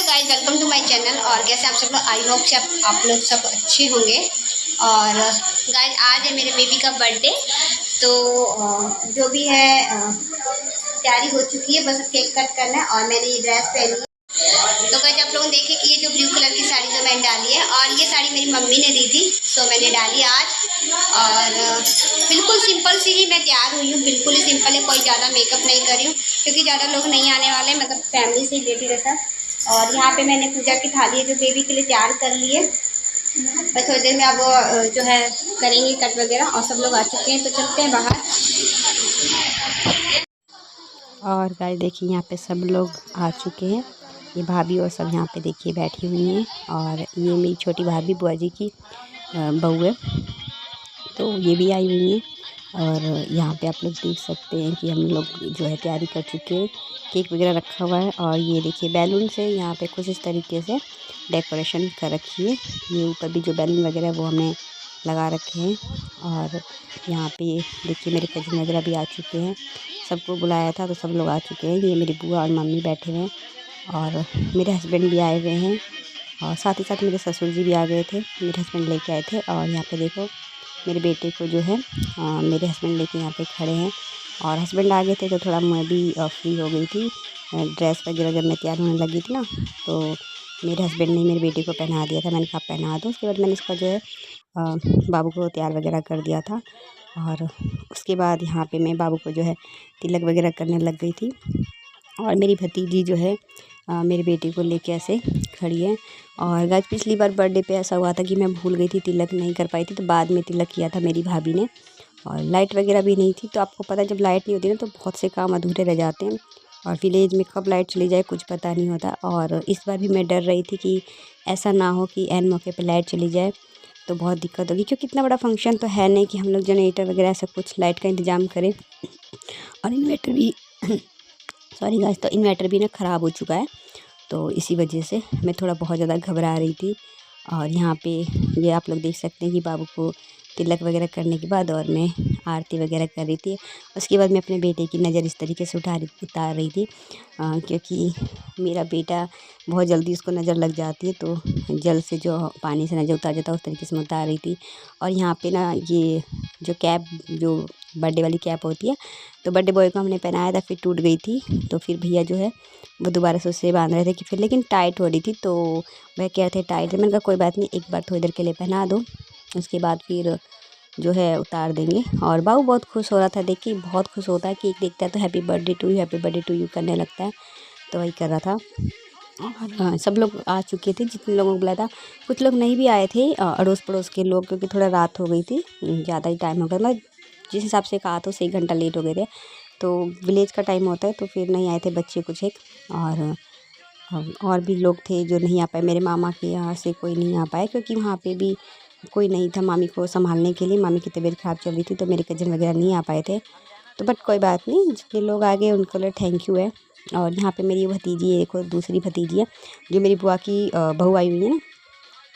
तो guys welcome to my channel. और कैसे आप सब लोग, आई होप से आप लोग सब अच्छे होंगे। और गाइस आज है मेरे बेबी का बर्थडे, तो जो भी है तैयारी हो चुकी है, बस केक कट करना है। और मैंने ये ड्रेस पहनी है। तो गाइस आप लोगों ने देखे कि ये जो ब्लू कलर की साड़ी जो मैंने डाली है, और ये साड़ी मेरी मम्मी ने दी थी, तो मैंने डाली आज। और बिल्कुल सिंपल सी ही मैं तैयार हुई हूँ, बिल्कुल ही सिंपल है, कोई ज़्यादा मेकअप नहीं कर रही हूँ क्योंकि ज़्यादा लोग नहीं आने वाले, मतलब फैमिली से रिलेटेड है सब। और यहाँ पे मैंने पूजा की थाली है जो बेबी के लिए तैयार कर ली है। बस थोड़ी देर में अब जो है करेंगे कट वगैरह, और सब लोग आ चुके हैं तो चलते हैं बाहर। और गाइस देखिए यहाँ पे सब लोग आ चुके हैं, ये भाभी और सब यहाँ पे देखिए बैठी हुई हैं। और ये मेरी छोटी भाभी बुआ जी की बहू है, तो ये भी आई हुई हैं। और यहाँ पे आप लोग देख सकते हैं कि हम लोग जो है तैयारी कर चुके हैं, केक वगैरह रखा हुआ है। और ये देखिए बैलून से यहाँ पे कुछ इस तरीके से डेकोरेशन कर रखी है। ये ऊपर भी जो बैलून वगैरह है वो हमने लगा रखे हैं। और यहाँ पे देखिए मेरे कज़न वगैरह भी आ चुके हैं, सबको बुलाया था तो सब लोग आ चुके हैं। ये मेरी बुआ और मम्मी बैठे हुए हैं, और मेरे हस्बैंड भी आए हुए हैं, और साथ ही साथ मेरे ससुर जी भी आ गए थे, मेरे हस्बैंड लेके आए थे। और यहाँ पे देखो मेरे बेटे को जो है मेरे हस्बैंड लेके यहाँ पे खड़े हैं। और हस्बैंड आ गए थे तो थोड़ा मैं भी फ्री हो गई थी। ड्रेस वगैरह जब मैं तैयार होने लगी थी ना, तो मेरे हस्बैंड ने मेरे बेटे को पहना दिया था, मैंने कहा पहना दो। उसके बाद मैंने इसका जो है बाबू को तैयार वगैरह कर दिया था। और उसके बाद यहाँ पे मैं बाबू को जो है तिलक वगैरह करने लग गई थी। और मेरी भतीजी जो है मेरे बेटे को लेके ऐसे खड़ी है। और गाइस पिछली बार बर्थडे पे ऐसा हुआ था कि मैं भूल गई थी, तिलक नहीं कर पाई थी, तो बाद में तिलक किया था मेरी भाभी ने। और लाइट वगैरह भी नहीं थी, तो आपको पता है जब लाइट नहीं होती ना तो बहुत से काम अधूरे रह जाते हैं। और विलेज में कब लाइट चली जाए कुछ पता नहीं होता। और इस बार भी मैं डर रही थी कि ऐसा ना हो कि ऐन मौके पर लाइट चली जाए तो बहुत दिक्कत होगी, क्योंकि इतना बड़ा फंक्शन तो है नहीं कि हम लोग जनरेटर वगैरह ऐसा कुछ लाइट का इंतज़ाम करें। और इन्वर्टर भी सॉरी गाइस, तो इन्वर्टर भी ना ख़राब हो चुका है, तो इसी वजह से मैं थोड़ा बहुत ज़्यादा घबरा रही थी। और यहाँ पे ये आप लोग देख सकते हैं कि बाबू को तिलक वगैरह करने के बाद और मैं आरती वगैरह कर रही थी। उसके बाद मैं अपने बेटे की नज़र इस तरीके से उतार रही थी, क्योंकि मेरा बेटा बहुत जल्दी उसको नज़र लग जाती है, तो जल से जो पानी से नज़र उतार जाता है उस तरीके से मैं उतार रही थी। और यहाँ पे ना ये जो कैप, जो बर्थडे वाली कैप होती है, तो बर्थडे बॉय को हमने पहनाया था, फिर टूट गई थी, तो फिर भैया जो है वो दोबारा से उससे बांध रहे थे कि फिर, लेकिन टाइट हो रही थी, तो वह कह रहे थे टाइट है। मैंने कहा कोई बात नहीं, एक बार थोड़ी देर के लिए पहना दो, उसके बाद फिर जो है उतार देंगे। और बाबू बहुत खुश हो रहा था, देखिए बहुत खुश होता है, केक देखता है तो happy birthday to you, happy birthday to you करने लगता है, तो वही कर रहा था। और सब लोग आ चुके थे जितने लोगों को बुलाया था। कुछ लोग नहीं भी आए थे, अड़ोस पड़ोस के लोग, क्योंकि थोड़ा रात हो गई थी, ज़्यादा ही टाइम हो गया, मैं जिस हिसाब से कहा था उससे 1 घंटा लेट हो गए थे, तो विलेज का टाइम होता है, तो फिर नहीं आए थे बच्चे कुछ एक। और भी लोग थे जो नहीं आ पाए, मेरे मामा के यहाँ से कोई नहीं आ पाया क्योंकि वहाँ पे भी कोई नहीं था मामी को संभालने के लिए, मामी की तबीयत ख़राब चल रही थी, तो मेरे कज़न वगैरह नहीं आ पाए थे। तो बट कोई बात नहीं, जितने लोग आ गए उनके लिए थैंक यू है। और यहाँ पे मेरी भतीजी है, एक और दूसरी भतीजी है जो मेरी बुआ की बहू आई हुई है ना,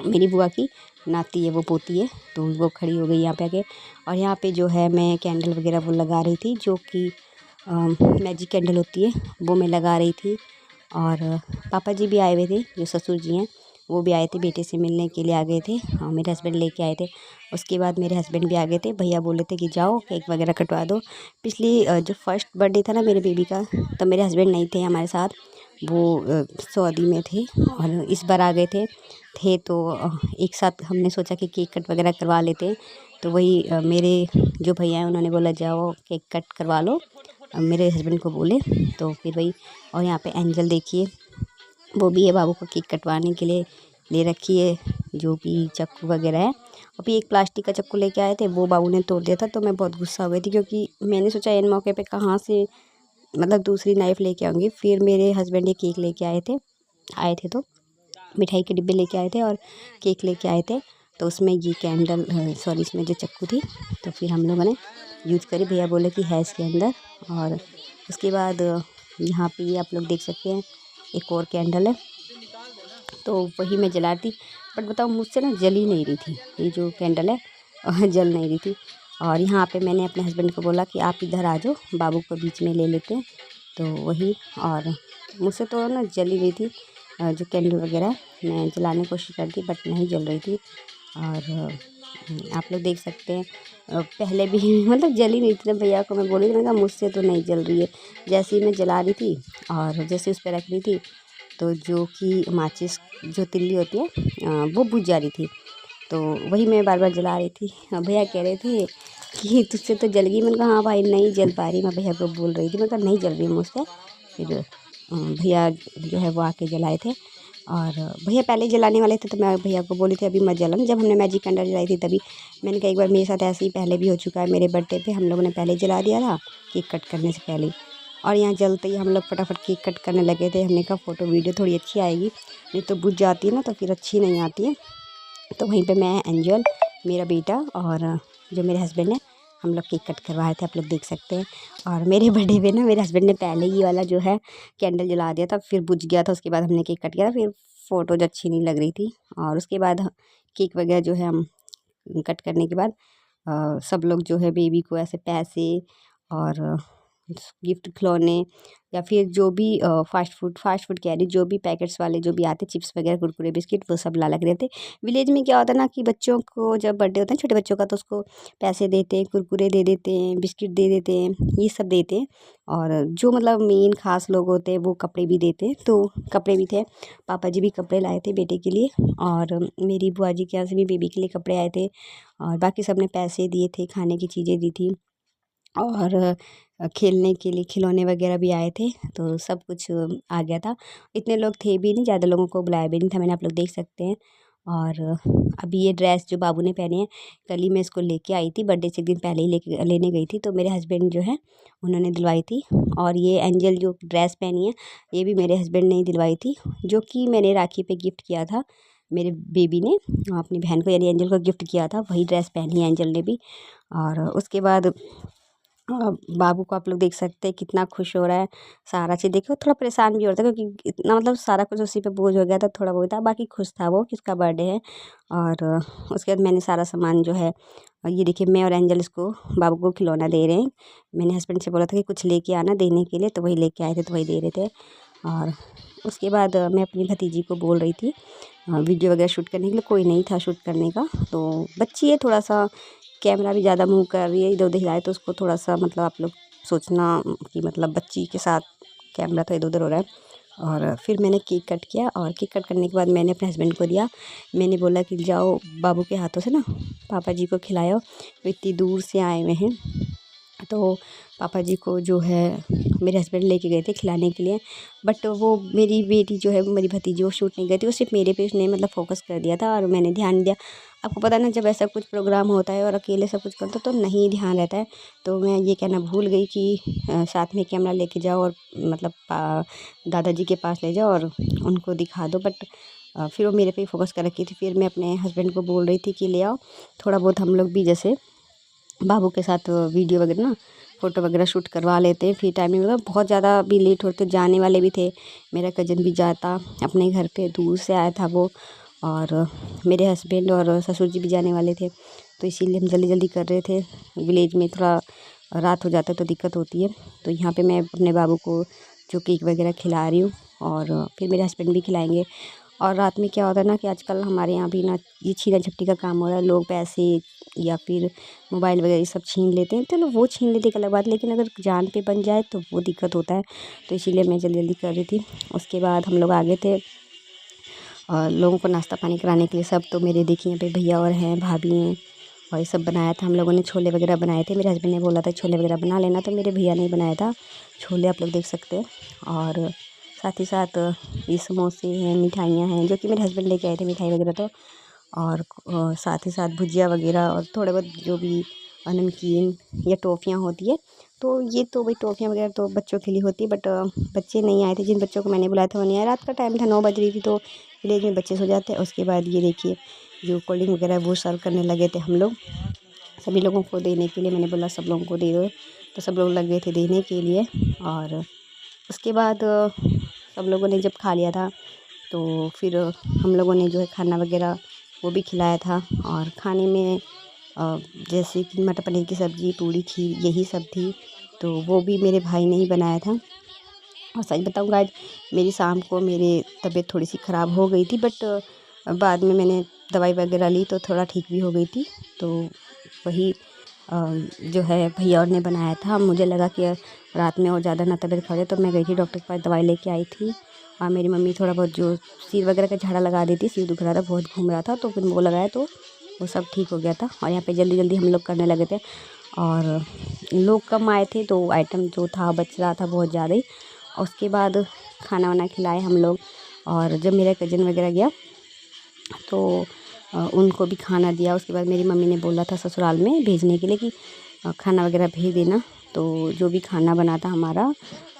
मेरी बुआ की नाती है, वो पोती है, तो वो खड़ी हो गई यहाँ पे आके। और यहाँ पे जो है मैं कैंडल वगैरह वो लगा रही थी, जो कि मैजिक कैंडल होती है, वो मैं लगा रही थी। और पापा जी भी आए हुए थे, जो ससुर जी हैं वो भी आए थे, बेटे से मिलने के लिए आ गए थे, और मेरे हस्बैंड लेके आए थे। उसके बाद मेरे हस्बैंड भी आ गए थे, भैया बोले थे कि जाओ केक वगैरह कटवा दो। पिछली जो फर्स्ट बर्थडे था ना मेरे बेबी का, तो मेरे हस्बैंड नहीं थे हमारे साथ, वो सऊदी में थे, और इस बार आ गए थे तो एक साथ हमने सोचा कि केक कट वगैरह करवा लेते हैं। तो वही मेरे जो भैया हैं उन्होंने बोला जाओ केक कट करवा लो, मेरे हस्बैंड को बोले, तो फिर वही। और यहाँ पे एंजल देखिए वो भी है, बाबू को केक कटवाने के लिए ले रखी है, जो भी चाकू वगैरह है। अभी एक प्लास्टिक का चाकू लेके आए थे, वो बाबू ने तोड़ दिया था, तो मैं बहुत गुस्सा हो गई थी, क्योंकि मैंने सोचा इन मौके पे कहाँ से मतलब दूसरी नाइफ़ लेके आऊँगी। फिर मेरे हस्बैंड ये केक लेके आए थे तो मिठाई के डिब्बे लेके आए थे और केक लेके आए थे, तो उसमें ये कैंडल सॉरी इसमें जो चाकू थी, तो फिर हम लोगों ने यूज़ करी, भैया बोले कि है इसके अंदर। और उसके बाद यहाँ पे ये आप लोग देख सकते हैं एक और कैंडल है, तो वही मैं जला रही थी, बट बताओ मुझसे ना जल ही नहीं रही थी, ये जो कैंडल है जल नहीं रही थी। और यहाँ पे मैंने अपने हस्बैंड को बोला कि आप इधर आ जाओ, बाबू को बीच में ले लेते हैं, तो वही। और मुझसे तो ना जल ही रही थी, जो कैंडल वगैरह मैं जलाने की कोशिश करती बट नहीं जल रही थी। और आप लोग देख सकते हैं पहले भी मतलब जल ही नहीं थी। भैया को मैं बोली थी, मैंने कहा मुझसे तो नहीं जल रही है। जैसे ही मैं जला रही थी और जैसे उस पर रख रही थी तो जो कि माचिस जो तिल्ली होती है वो बुझ जा रही थी। तो वही मैं बार बार जला रही थी। भैया कह रहे थे कि तुझसे तो जल गई। मैंने कहा हाँ भाई नहीं जल पा रही। मैं भैया को बोल रही थी, मैंने कहा नहीं जल रही मुझसे। फिर भैया जो है वो आके जलाए थे। और भैया पहले ही जलाने वाले थे तो मैं भैया को बोली थी अभी मत जलाना। जब हमने मैजिक कैंडल जलाई थी तभी मैंने कहा एक बार मेरे साथ ऐसे ही पहले भी हो चुका है। मेरे बर्थडे पे हम लोगों ने पहले ही जला दिया था केक कट करने से पहले ही। और यहाँ जलते ही हम लोग फटाफट केक कट करने लगे थे। हमने कहा फ़ोटो वीडियो थोड़ी अच्छी आएगी, नहीं तो बुझ जाती है ना तो फिर अच्छी नहीं आती है। तो वहीं पे मैं, एंजल, मेरा बेटा और जो मेरे हस्बैंड है हम लोग केक कट करवाए थे, आप लोग देख सकते हैं। और मेरे बर्थडे पे ना मेरे हस्बैंड ने पहले ही वाला जो है कैंडल जला दिया था, फिर बुझ गया था। उसके बाद हमने केक कट किया था, फिर फ़ोटोज अच्छी नहीं लग रही थी। और उसके बाद केक वगैरह जो है हम कट करने के बाद सब लोग जो है बेबी को ऐसे पैसे और गिफ्ट खिलौने या फिर जो भी फास्ट फूड कह रही, जो भी पैकेट्स वाले जो भी आते चिप्स वगैरह कुरकुरे बिस्किट वो सब ला लग रहे थे। विलेज में क्या होता है ना कि बच्चों को जब बर्थडे होता है छोटे बच्चों का तो उसको पैसे देते हैं, कुरकुरे दे देते हैं, बिस्किट दे देते हैं, ये सब देते हैं। और जो मतलब मेन खास लोग होते हैं वो कपड़े भी देते हैं। तो कपड़े भी थे, पापा जी भी कपड़े लाए थे बेटे के लिए और मेरी बुआ जी के यहाँ से भी बेबी के लिए कपड़े आए थे। और बाकी सब ने पैसे दिए थे, खाने की चीज़ें दी थी और खेलने के लिए खिलौने वगैरह भी आए थे। तो सब कुछ आ गया था। इतने लोग थे भी नहीं, ज़्यादा लोगों को बुलाया भी नहीं था मैंने, आप लोग देख सकते हैं। और अभी ये ड्रेस जो बाबू ने पहनी है कल ही मैं इसको लेके आई थी, बर्थडे से एक दिन पहले ही लेने गई थी। तो मेरे हस्बैंड जो है उन्होंने दिलवाई थी। और ये एंजल जो ड्रेस पहनी है ये भी मेरे हस्बैंड ने ही दिलवाई थी, जो कि मैंने राखी पे गिफ्ट किया था। मेरे बेबी ने अपनी बहन को यानी एंजल को गिफ्ट किया था, वही ड्रेस पहनी है एंजल ने भी। और उसके बाद बाबू को आप लोग देख सकते हैं कितना खुश हो रहा है। सारा चीज़ देखो, थोड़ा परेशान भी हो रहा था क्योंकि इतना मतलब सारा कुछ उसी पे बोझ हो गया था, थोड़ा बहुत था। बाकी खुश था वो, किसका बर्थडे है। और उसके बाद मैंने सारा सामान जो है ये देखिए मैं और एंजल इसको बाबू को खिलौना दे रहे हैं। मैंने हस्बैंड से बोला था कि कुछ लेके आना देने के लिए, तो वही लेके आए थे तो वही दे रहे थे। और उसके बाद मैं अपनी भतीजी को बोल रही थी वीडियो वगैरह शूट करने के लिए, कोई नहीं था शूट करने का। तो बच्ची है, थोड़ा सा कैमरा भी ज़्यादा मूव कर रही है, इधर उधर हिलाए तो उसको थोड़ा सा मतलब आप लोग सोचना कि मतलब बच्ची के साथ कैमरा तो इधर उधर हो रहा है। और फिर मैंने केक कट किया और केक कट करने के बाद मैंने अपने हस्बैंड को दिया। मैंने बोला कि जाओ बाबू के हाथों से ना पापा जी को खिलाओ, वो इतनी दूर से आए हुए हैं। तो पापा जी को जो है मेरे हस्बैंड लेके गए थे खिलाने के लिए। बट वो मेरी बेटी जो है मेरी भतीजी वो शूट नहीं गई थी, वो सिर्फ मेरे पे उसने मतलब फोकस कर दिया था और मैंने ध्यान दिया। आपको पता है ना जब ऐसा कुछ प्रोग्राम होता है और अकेले सब कुछ करते तो नहीं ध्यान रहता है। तो मैं ये कहना भूल गई कि साथ में कैमरा लेके जाओ और मतलब दादाजी के पास ले जाओ और उनको दिखा दो। बट फिर वो मेरे पे ही फोकस कर रखी थी। फिर मैं अपने हस्बैंड को बोल रही थी कि ले आओ थोड़ा बहुत हम लोग भी जैसे बाबू के साथ वीडियो वगैरह ना फ़ोटो वगैरह शूट करवा लेते हैं। फिर टाइमिंग वगैरह बहुत ज़्यादा भी लेट होते, जाने वाले भी थे। मेरा कज़न भी जाता अपने घर पे, दूर से आया था वो। और मेरे हस्बैंड और ससुर जी भी जाने वाले थे, तो इसीलिए हम जल्दी जल्दी कर रहे थे। विलेज में थोड़ा रात हो जाता है तो दिक्कत होती है। तो यहाँ पे मैं अपने बाबू को जो केक वगैरह खिला रही हूँ और फिर मेरे हस्बैंड भी खिलाएंगे। और रात में क्या होता है ना कि आजकल हमारे यहाँ भी ना ये छीना झपटी का काम हो रहा है। लोग पैसे या फिर मोबाइल वगैरह ये सब छीन लेते हैं। चलो वो छीन लेते एक अलग बात, लेकिन अगर जान पे बन जाए तो वो दिक्कत होता है। तो इसीलिए मैं जल्दी जल्दी कर रही थी। उसके बाद हम लोग आगे थे और लोगों को नाश्ता पानी कराने के लिए सब। तो मेरे देखिए यहाँ पे भैया और हैं, भाभी हैं और ये सब बनाया था। हम लोगों ने छोले वगैरह बनाए थे। मेरे हस्बैंड ने बोला था छोले वगैरह बना लेना, तो मेरे भैया ने बनाया था छोले, आप लोग देख सकते हैं। और साथ ही साथ ये समोसे हैं, मिठाइयाँ हैं जो कि मेरे हस्बैंड लेके आए थे मिठाई वगैरह। तो और साथ ही साथ भुजिया वगैरह और थोड़े बहुत जो भी नमकीन या टॉफ़ियाँ होती है। तो ये तो भाई टॉफ़ियाँ वगैरह तो बच्चों के लिए होती है, बट बच्चे नहीं आए थे। जिन बच्चों को मैंने बुलाया था वो नहीं आए। रात का टाइम था, 9 बज रही थी, तो विलेज में बच्चे सो जाते हैं। उसके बाद ये देखिए जो कोल्ड ड्रिंक वगैरह वो सर्व करने लगे थे हम लोग सभी लोगों को देने के लिए। मैंने बोला सब लोगों को दे दो, तो सब लोग लग गए थे देने के लिए। और उसके बाद सब लोगों ने जब खा लिया था तो फिर हम लोगों ने जो है खाना वगैरह वो भी खिलाया था। और खाने में जैसे कि मटर पनीर की सब्ज़ी, पूड़ी, खीर यही सब थी। तो वो भी मेरे भाई ने ही बनाया था। और सच बताऊँ गाइज, मेरी शाम को मेरी तबीयत थोड़ी सी ख़राब हो गई थी, बट बाद में मैंने दवाई वगैरह ली तो थोड़ा ठीक भी हो गई थी। तो वही जो है भैया और ने बनाया था। मुझे लगा कि रात में और ज़्यादा ना तबीयत खराब है, तो मैं गई थी डॉक्टर के पास, दवाई लेके आई थी। और मेरी मम्मी थोड़ा बहुत जो सिर वगैरह का झाड़ा लगा दी थी, सिर दुख रहा था, बहुत घूम रहा था, तो फिर वो लगाया तो वो सब ठीक हो गया था। और यहाँ पे जल्दी जल्दी हम लोग करने लगे थे, और लोग कम आए थे तो आइटम जो था बच रहा था बहुत ज़्यादा ही। और उसके बाद खाना वाना खिलाए हम लोग। और जब मेरा कज़न वगैरह गया तो उनको भी खाना दिया। उसके बाद मेरी मम्मी ने बोला था ससुराल में भेजने के लिए कि खाना वगैरह भेज देना। तो जो भी खाना बना था हमारा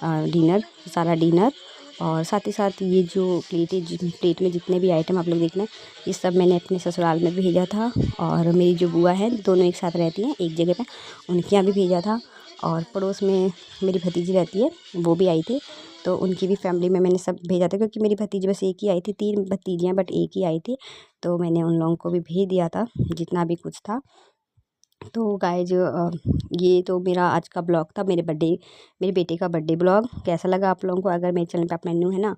डिनर, सारा डिनर, और साथ ही साथ ये जो प्लेट में जितने भी आइटम आप लोग देखना, ये सब मैंने अपने ससुराल में भेजा था। और मेरी जो बुआ है, दोनों एक साथ रहती हैं एक जगह पे, उनके यहाँ भी भेजा था। और पड़ोस में मेरी भतीजी रहती है, वो भी आई थी, तो उनकी भी फैमिली में मैंने सब भेजा था। क्योंकि मेरी भतीजी बस एक ही आई थी, 3 भतीजियाँ बट एक ही आई थी, तो मैंने उन लोगों को भी भेज दिया था जितना भी कुछ था। तो गाइज ये तो मेरा आज का ब्लॉग था, मेरे बेटे का बर्थडे ब्लॉग। कैसा लगा आप लोगों को? अगर मेरे चैनल पे आप न्यू है ना,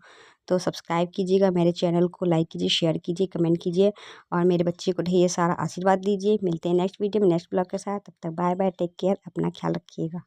तो सब्सक्राइब कीजिएगा, मेरे चैनल को लाइक कीजिए, शेयर कीजिए, कमेंट कीजिए, और मेरे बच्चे को ढेर सारा आशीर्वाद दीजिए। मिलते हैं नेक्स्ट वीडियो में नेक्स्ट ब्लॉग के साथ। तब तक बाय बाय, टेक केयर, अपना ख्याल रखिएगा।